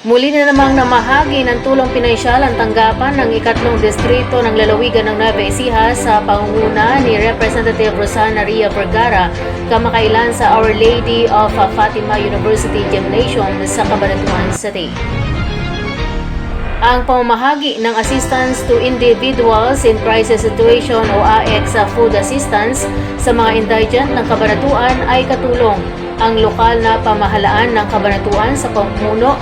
Muli na namang namahagi ng tulong pinansyal ang tanggapan ng ikatlong distrito ng lalawigan ng Nueva Ecija sa pangunguna ni Representative Rosana Ria Vergara kamakailan sa Our Lady of Fatima University Gymnasium sa Cabanatuan City. Ang pamamahagi ng Assistance to Individuals in Crisis Situation o AX Food Assistance sa mga indigent ng Cabanatuan ay katulong ang lokal na pamahalaan ng Cabanatuan sa pamumuno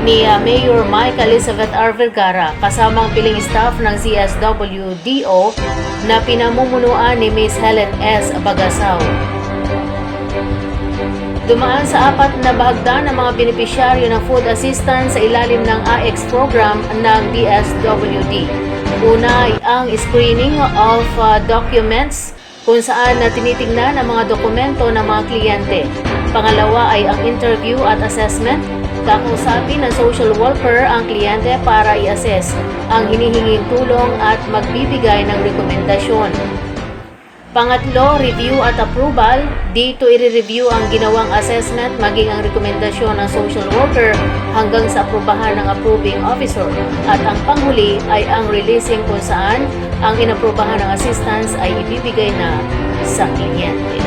ni Mayor Mike Elizabeth R. Vergara kasamang piling staff ng CSWDO na pinamumunuan ni Ms. Helen S. Bagasaw. Dumaan sa 4 na bahagdan ng mga benepisyaryo ng food assistance sa ilalim ng AX program ng DSWD. Una ay ang screening of documents kung saan tinitingnan ang mga dokumento ng mga kliyente. Pangalawa ay ang interview at assessment. Kakausapin ng social worker ang kliyente para i-assess ang hinihinging tulong at magbibigay ng rekomendasyon. Pangatlo, review at approval. Dito i-review ang ginawang assessment maging ang rekomendasyon ng social worker hanggang sa aprubahan ng approving officer. At ang panghuli ay ang releasing kung saan ang inaprubahan ng assistance ay ibibigay na sa kliyente.